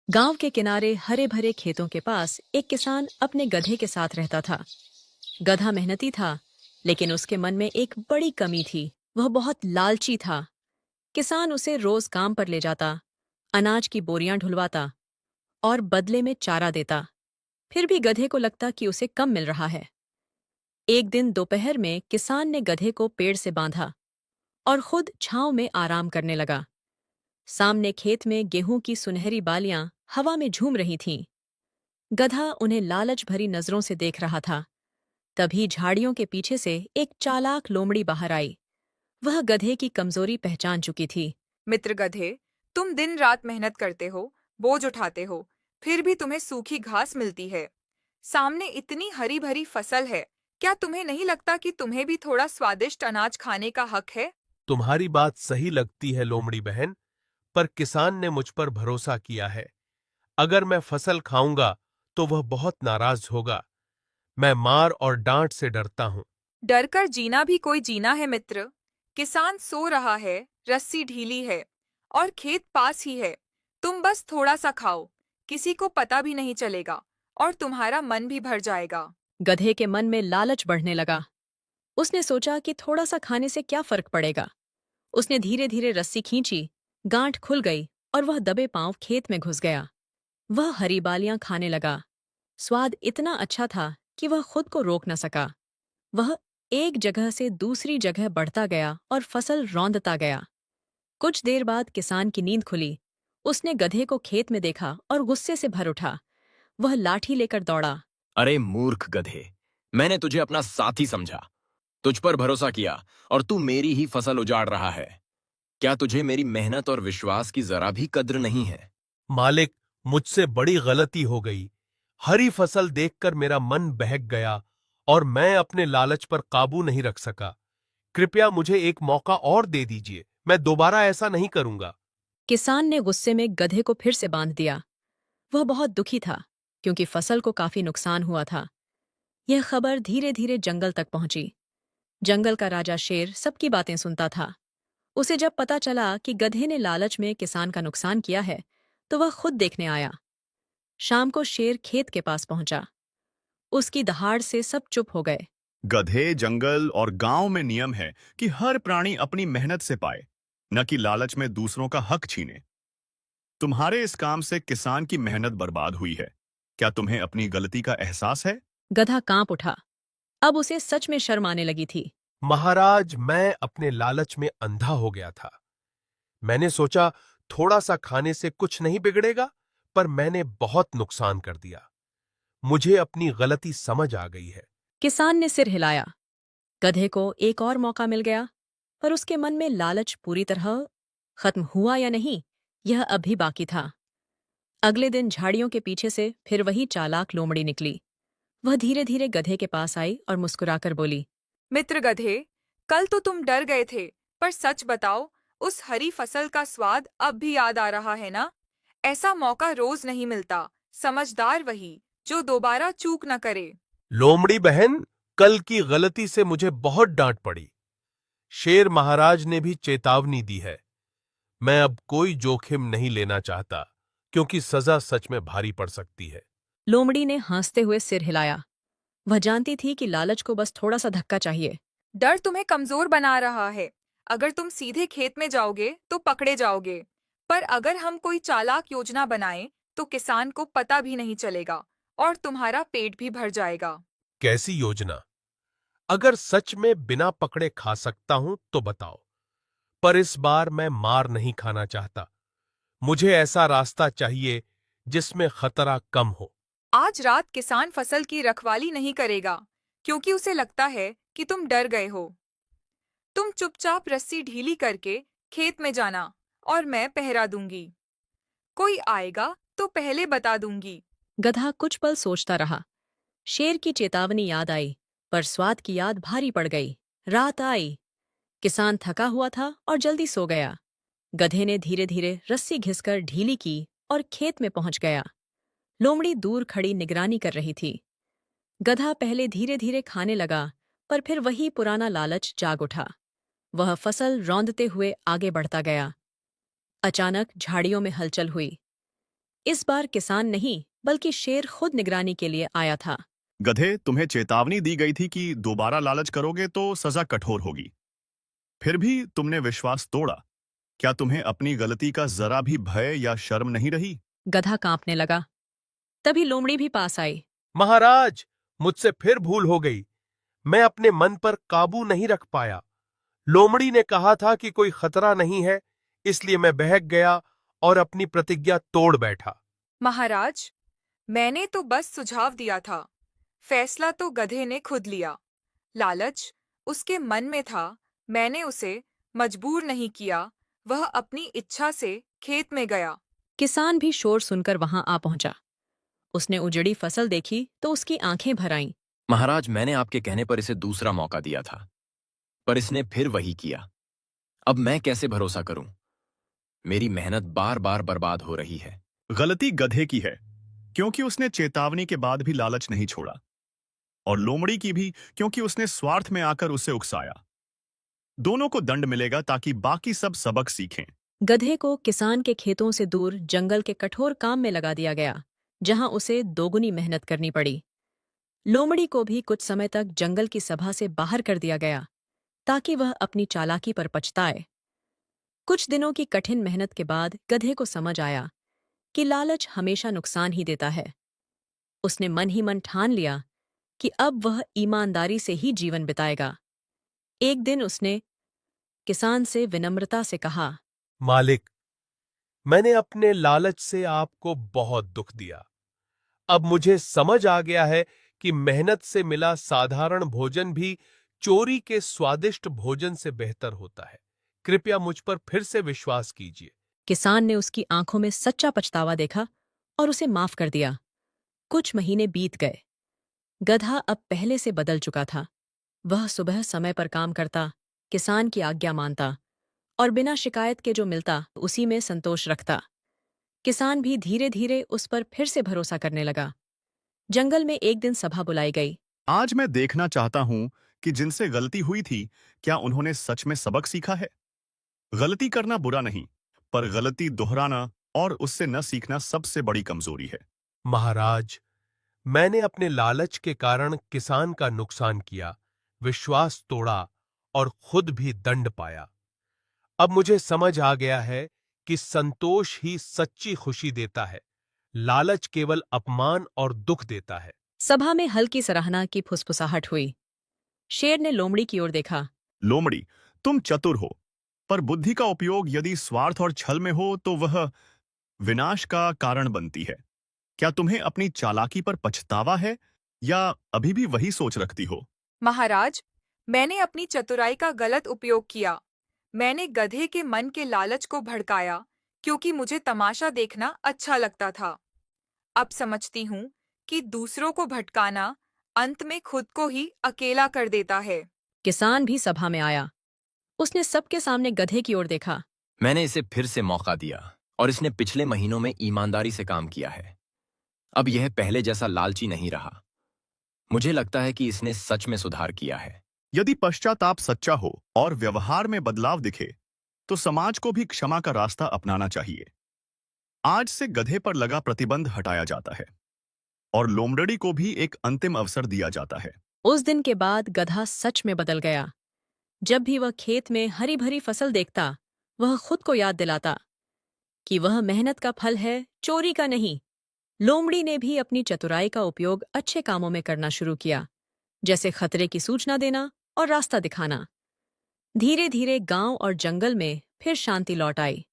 गांव के किनारे हरे भरे खेतों के पास एक किसान अपने गधे के साथ रहता था। गधा मेहनती था, लेकिन उसके मन में एक बड़ी कमी थी। वह बहुत लालची था। किसान उसे रोज काम पर ले जाता, अनाज की बोरियां ढुलवाता और बदले में चारा देता। फिर भी गधे को लगता कि उसे कम मिल रहा है। एक दिन दोपहर में किसान ने गधे को पेड़ से बांधा और खुद छांव में आराम करने लगा। सामने खेत में गेहूं की सुनहरी बालियां हवा में झूम रही थीं। गधा उन्हें लालच भरी नजरों से देख रहा था। तभी झाड़ियों के पीछे से एक चालाक लोमड़ी बाहर आई। वह गधे की कमजोरी पहचान चुकी थी। मित्र गधे, तुम दिन रात मेहनत करते हो, बोझ उठाते हो, फिर भी तुम्हें सूखी घास मिलती है। सामने इतनी हरी भरी फसल है, क्या तुम्हें नहीं लगता कि तुम्हें भी थोड़ा स्वादिष्ट अनाज खाने का हक है? तुम्हारी बात सही लगती है लोमड़ी बहन, पर किसान ने मुझ पर भरोसा किया है। अगर मैं फसल खाऊंगा तो वह बहुत नाराज होगा। मैं मार और डांट से डरता हूं। डर कर जीना भी कोई जीना है मित्र। किसान सो रहा है, रस्सी ढीली है और खेत पास ही है। तुम बस थोड़ा सा खाओ, किसी को पता भी नहीं चलेगा और तुम्हारा मन भी भर जाएगा। गधे के मन में लालच बढ़ने लगा। उसने सोचा कि थोड़ा सा खाने से क्या फर्क पड़ेगा। उसने धीरे धीरे रस्सी खींची, गांठ खुल गई और वह दबे पांव खेत में घुस गया। वह हरी बालियां खाने लगा। स्वाद इतना अच्छा था कि वह खुद को रोक न सका। वह एक जगह से दूसरी जगह बढ़ता गया और फसल रौंदता गया। कुछ देर बाद किसान की नींद खुली। उसने गधे को खेत में देखा और गुस्से से भर उठा। वह लाठी लेकर दौड़ा। अरे मूर्ख गधे, मैंने तुझे अपना साथी समझा, तुझ पर भरोसा किया और तू मेरी ही फसल उजाड़ रहा है। क्या तुझे मेरी मेहनत और विश्वास की जरा भी कद्र नहीं है? मालिक, मुझसे बड़ी गलती हो गई। हरी फसल देखकर मेरा मन बहक गया और मैं अपने लालच पर काबू नहीं रख सका। कृपया मुझे एक मौका और दे दीजिए। मैं दोबारा ऐसा नहीं करूंगा। किसान ने गुस्से में गधे को फिर से बांध दिया। वह बहुत दुखी था, क्योंकि फसल को काफी नुकसान हुआ था। यह खबर धीरे धीरे जंगल तक पहुंची। जंगल का राजा शेर सबकी बातें सुनता था। उसे जब पता चला कि गधे ने लालच में किसान का नुकसान किया है, तो वह खुद देखने आया। शाम को शेर खेत के पास पहुंचा। उसकी दहाड़ से सब चुप हो गए। गधे, जंगल और गांव में नियम है कि हर प्राणी अपनी मेहनत से पाए, न कि लालच में दूसरों का हक छीने। तुम्हारे इस काम से किसान की मेहनत बर्बाद हुई है। क्या तुम्हें अपनी गलती का एहसास है? गधा कांप उठा। अब उसे सच में शर्म आने लगी थी। महाराज, मैं अपने लालच में अंधा हो गया था। मैंने सोचा थोड़ा सा खाने से कुछ नहीं बिगड़ेगा, पर मैंने बहुत नुकसान कर दिया। मुझे अपनी गलती समझ आ गई है। किसान ने सिर हिलाया। गधे को एक और मौका मिल गया, पर उसके मन में लालच पूरी तरह खत्म हुआ या नहीं, यह अब भी बाकी था। अगले दिन झाड़ियों के पीछे से फिर वही चालाक लोमड़ी निकली। वह धीरे धीरे गधे के पास आई और मुस्कुराकर बोली। मित्र गधे, कल तो तुम डर गए थे, पर सच बताओ, उस हरी फसल का स्वाद अब भी याद आ रहा है ना? ऐसा मौका रोज नहीं मिलता। समझदार वही जो दोबारा चूक न करे। लोमड़ी बहन, कल की गलती से मुझे बहुत डांट पड़ी। शेर महाराज ने भी चेतावनी दी है। मैं अब कोई जोखिम नहीं लेना चाहता, क्योंकि सजा सच में भारी पड़ सकती है। लोमड़ी ने हंसते हुए सिर हिलाया। वह जानती थी कि लालच को बस थोड़ा सा धक्का चाहिए। डर तुम्हें कमजोर बना रहा है। अगर तुम सीधे खेत में जाओगे तो पकड़े जाओगे, पर अगर हम कोई चालाक योजना बनाएं तो किसान को पता भी नहीं चलेगा और तुम्हारा पेट भी भर जाएगा। कैसी योजना? अगर सच में बिना पकड़े खा सकता हूं तो बताओ, पर इस बार मैं मार नहीं खाना चाहता। मुझे ऐसा रास्ता चाहिए जिसमें खतरा कम हो। आज रात किसान फसल की रखवाली नहीं करेगा, क्योंकि उसे लगता है कि तुम डर गए हो। तुम चुपचाप रस्सी ढीली करके खेत में जाना और मैं पहरा दूंगी। कोई आएगा तो पहले बता दूंगी। गधा कुछ पल सोचता रहा। शेर की चेतावनी याद आई, पर स्वाद की याद भारी पड़ गई। रात आई। किसान थका हुआ था और जल्दी सो गया। गधे ने धीरे धीरे रस्सी घिसकर ढीली की और खेत में पहुंच गया। लोमड़ी दूर खड़ी निगरानी कर रही थी। गधा पहले धीरे धीरे खाने लगा, पर फिर वही पुराना लालच जाग उठा। वह फसल रौंदते हुए आगे बढ़ता गया। अचानक झाड़ियों में हलचल हुई। इस बार किसान नहीं बल्कि शेर खुद निगरानी के लिए आया था। गधे, तुम्हें चेतावनी दी गई थी कि दोबारा लालच करोगे तो सजा कठोर होगी। फिर भी तुमने विश्वास तोड़ा। क्या तुम्हें अपनी गलती का जरा भी भय या शर्म नहीं रही? गधा कांपने लगा। तभी लोमड़ी भी पास आई। महाराज, मुझसे फिर भूल हो गई। मैं अपने मन पर काबू नहीं रख पाया। लोमड़ी ने कहा था कि कोई खतरा नहीं है, इसलिए मैं बहक गया और अपनी प्रतिज्ञा तोड़ बैठा। महाराज, मैंने तो बस सुझाव दिया था। फैसला तो गधे ने खुद लिया। लालच उसके मन में था, मैंने उसे मजबूर नहीं किया। वह अपनी इच्छा से खेत में गया। किसान भी शोर सुनकर वहां आ पहुंचा। उसने उजड़ी फसल देखी तो उसकी आंखें भर आईं। महाराज, मैंने आपके कहने पर इसे दूसरा मौका दिया था, पर इसने फिर वही किया। अब मैं कैसे भरोसा करूं? मेरी मेहनत बार बार बर्बाद हो रही है। गलती गधे की है, क्योंकि उसने चेतावनी के बाद भी लालच नहीं छोड़ा, और लोमड़ी की भी, क्योंकि उसने स्वार्थ में आकर उसे उकसाया। दोनों को दंड मिलेगा ताकि बाकी सब सबक सीखें। गधे को किसान के खेतों से दूर जंगल के कठोर काम में लगा दिया गया, जहां उसे दोगुनी मेहनत करनी पड़ी। लोमड़ी को भी कुछ समय तक जंगल की सभा से बाहर कर दिया गया, ताकि वह अपनी चालाकी पर पछताए। कुछ दिनों की कठिन मेहनत के बाद गधे को समझ आया कि लालच हमेशा नुकसान ही देता है। उसने मन ही मन ठान लिया कि अब वह ईमानदारी से ही जीवन बिताएगा। एक दिन उसने किसान से विनम्रता से कहा, मालिक, मैंने अपने लालच से आपको बहुत दुख दिया। अब मुझे समझ आ गया है कि मेहनत से मिला साधारण भोजन भी चोरी के स्वादिष्ट भोजन से बेहतर होता है। कृपया मुझ पर फिर से विश्वास कीजिए। किसान ने उसकी आंखों में सच्चा पछतावा देखा और उसे माफ कर दिया। कुछ महीने बीत गए। गधा अब पहले से बदल चुका था। वह सुबह समय पर काम करता, किसान की आज्ञा मानता और बिना शिकायत के जो मिलता उसी में संतोष रखता। किसान भी धीरे धीरे उस पर फिर से भरोसा करने लगा। जंगल में एक दिन सभा बुलाई गई। आज मैं देखना चाहता हूं कि जिनसे गलती हुई थी, क्या उन्होंने सच में सबक सीखा है। गलती करना बुरा नहीं, पर गलती दोहराना और उससे न सीखना सबसे बड़ी कमजोरी है। महाराज, मैंने अपने लालच के कारण किसान का नुकसान किया, विश्वास तोड़ा और खुद भी दंड पाया। अब मुझे समझ आ गया है कि संतोष ही सच्ची खुशी देता है। लालच केवल अपमान और दुख देता है। सभा में हल्की सराहना की फुसफुसाहट हुई। शेर ने लोमड़ी की ओर देखा। लोमड़ी, तुम चतुर हो, पर बुद्धि का उपयोग यदि स्वार्थ और छल में हो तो वह विनाश का कारण बनती है। क्या तुम्हें अपनी चालाकी पर पछतावा है, या अभी भी वही सोच रखती हो? महाराज, मैंने अपनी चतुराई का गलत उपयोग किया। मैंने गधे के मन के लालच को भड़काया, क्योंकि मुझे तमाशा देखना अच्छा लगता था। अब समझती हूँ कि दूसरों को भटकाना अंत में खुद को ही अकेला कर देता है। किसान भी सभा में आया। उसने सबके सामने गधे की ओर देखा। मैंने इसे फिर से मौका दिया और इसने पिछले महीनों में ईमानदारी से काम किया है। अब यह पहले जैसा लालची नहीं रहा। मुझे लगता है कि इसने सच में सुधार किया है। यदि पश्चाताप सच्चा हो और व्यवहार में बदलाव दिखे, तो समाज को भी क्षमा का रास्ता अपनाना चाहिए। आज से गधे पर लगा प्रतिबंध हटाया जाता है और लोमड़ी को भी एक अंतिम अवसर दिया जाता है। उस दिन के बाद गधा सच में बदल गया। जब भी वह खेत में हरी भरी फसल देखता, वह खुद को याद दिलाता कि वह मेहनत का फल है, चोरी का नहीं। लोमड़ी ने भी अपनी चतुराई का उपयोग अच्छे कामों में करना शुरू किया, जैसे खतरे की सूचना देना और रास्ता दिखाना। धीरे धीरे गांव और जंगल में फिर शांति लौट आई।